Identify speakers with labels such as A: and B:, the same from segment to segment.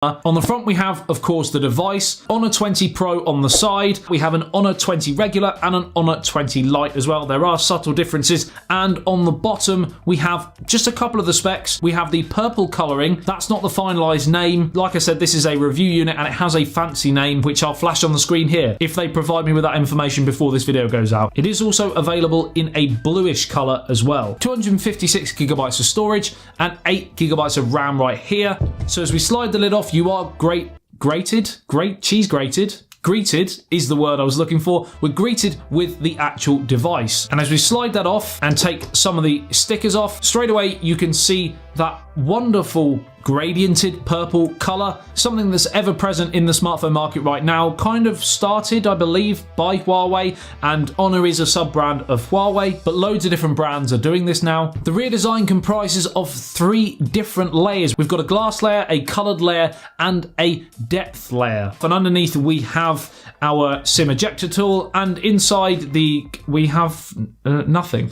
A: On the front we have, of course, the device, Honor 20 Pro on the side, we have an Honor 20 regular and an Honor 20 Lite as well. There are subtle differences, and on the bottom we have just a couple of the specs. We have the purple colouring, that's not the finalised name. Like I said, this is a review unit and it has a fancy name which I'll flash on the screen here if they provide me with that information before this video goes out. It is also available in a bluish colour as well. 256GB of storage and 8GB of RAM right here. So as we slide the lid off, you are greeted is the word I was looking for. We're greeted with the actual device. And as we slide that off and take some of the stickers off, straight away you can see that wonderful gradiented purple color, something that's ever present in the smartphone market right now. Kind of started, I believe, by Huawei, and Honor is a sub-brand of Huawei, but loads of different brands are doing this now. The rear design comprises of 3 different layers. We've got a glass layer, a colored layer, and a depth layer. And underneath we have our SIM ejector tool, and inside we have nothing.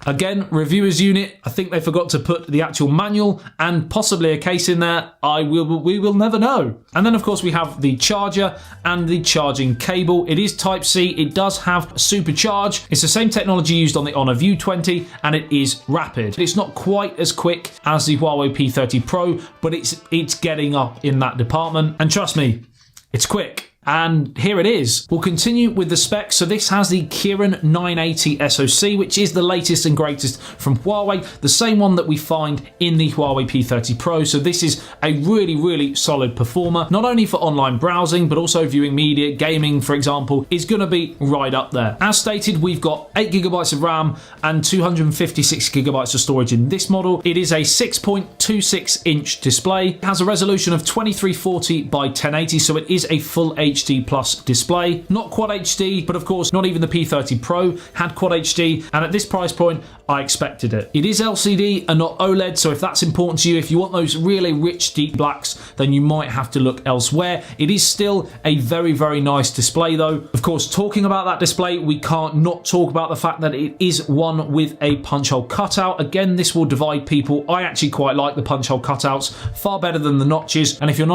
A: Again, reviewer's unit. I think they forgot to put the actual manual and possibly a case in there. We will never know. And then of course we have the charger and the charging cable. It is Type-C. It does have supercharge. It's the same technology used on the Honor View 20 and it is rapid. It's not quite as quick as the Huawei P30 Pro, but it's getting up in that department. And trust me, it's quick. And here it is. We'll continue with the specs. So this has the Kirin 980 SoC, which is the latest and greatest from Huawei, the same one that we find in the Huawei P30 Pro. So this is a really, really solid performer, not only for online browsing, but also viewing media, gaming, for example, is going to be right up there. As stated, we've got 8GB of RAM and 256GB of storage in this model. It is a 6.26-inch display. It has a resolution of 2340 by 1080, so it is a full HD plus display. Not Quad HD, but of course not even the P30 Pro had Quad HD, and at this price point I expected it. It is LCD and not OLED, so if that's important to you, if you want those really rich deep blacks, then you might have to look elsewhere. It is still a very, very nice display though. Of course, talking about that display, we can't not talk about the fact that it is one with a punch hole cutout. Again, this will divide people. I actually quite like the punch hole cutouts, far better than the notches. And if you're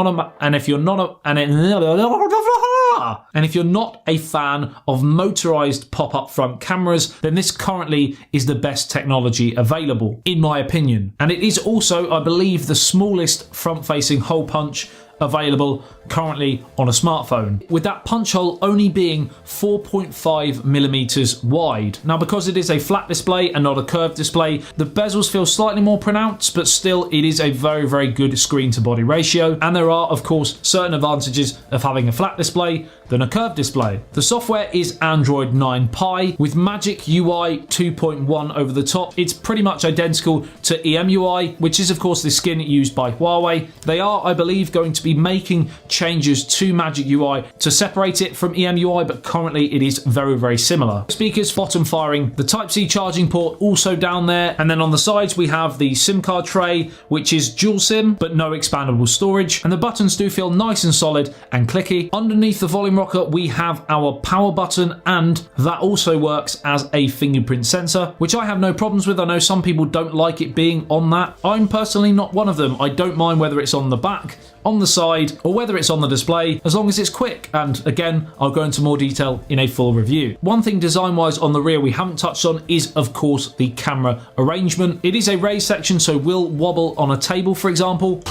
A: not a fan of motorized pop-up front cameras, then this currently is the best technology available, in my opinion. And it is also, I believe, the smallest front-facing hole punch available currently on a smartphone, with that punch hole only being 4.5mm wide. Now, because it is a flat display and not a curved display, the bezels feel slightly more pronounced, but still it is a very, very good screen to body ratio. And there are, of course, certain advantages of having a flat display than a curved display. The software is Android 9 Pie with Magic UI 2.1 over the top. It's pretty much identical to EMUI, which is of course the skin used by Huawei. They are, I believe, going to be making changes to Magic UI to separate it from EMUI, but currently it is very, very similar. Speakers bottom firing, the Type-C charging port also down there, and then on the sides we have the SIM card tray, which is dual SIM but no expandable storage, and the buttons do feel nice and solid and clicky. Underneath the volume rocker we have our power button, and that also works as a fingerprint sensor, which I have no problems with. I know some people don't like it being on that. I'm personally not one of them. I don't mind whether it's on the back, on the side, or whether it's on the display, as long as it's quick. And again, I'll go into more detail in a full review. One thing design wise on the rear we haven't touched on is of course the camera arrangement. It is a raised section, so will wobble on a table, for example.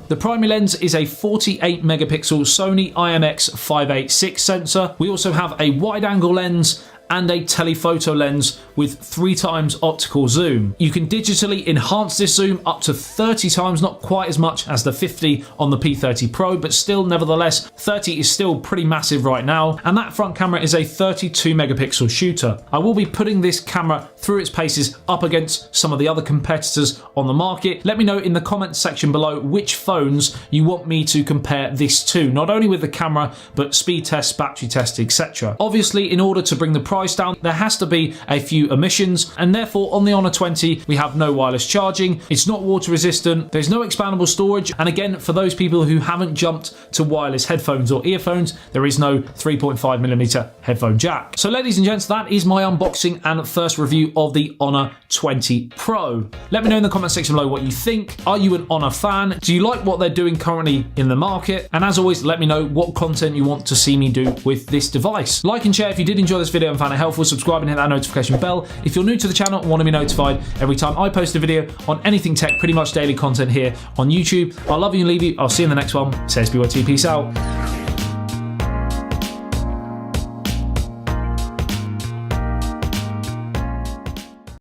A: The primary lens is a 48 megapixel Sony IMX586 sensor. We also have a wide angle lens and a telephoto lens with 3x optical zoom. You can digitally enhance this zoom up to 30 times, not quite as much as the 50 on the P30 Pro, but still, nevertheless, 30 is still pretty massive right now. And that front camera is a 32 megapixel shooter. I will be putting this camera through its paces up against some of the other competitors on the market. Let me know in the comments section below which phones you want me to compare this to, not only with the camera, but speed tests, battery tests, etc. Obviously, in order to bring the price price down, there has to be a few omissions, and therefore on the Honor 20 we have no wireless charging, it's not water resistant, there's no expandable storage, and again, for those people who haven't jumped to wireless headphones or earphones, there is no 3.5mm headphone jack. So ladies and gents, that is my unboxing and first review of the Honor 20 Pro. Let me know in the comment section below what you think. Are you an Honor fan? Do you like what they're doing currently in the market? And as always, let me know what content you want to see me do with this device. Like and share if you did enjoy this video and found it helpful. Subscribe and hit that notification bell if you're new to the channel and want to be notified every time I post a video on anything tech, pretty much daily content here on YouTube. I love you and leave you. I'll see you in the next one. Says BYT. Peace out.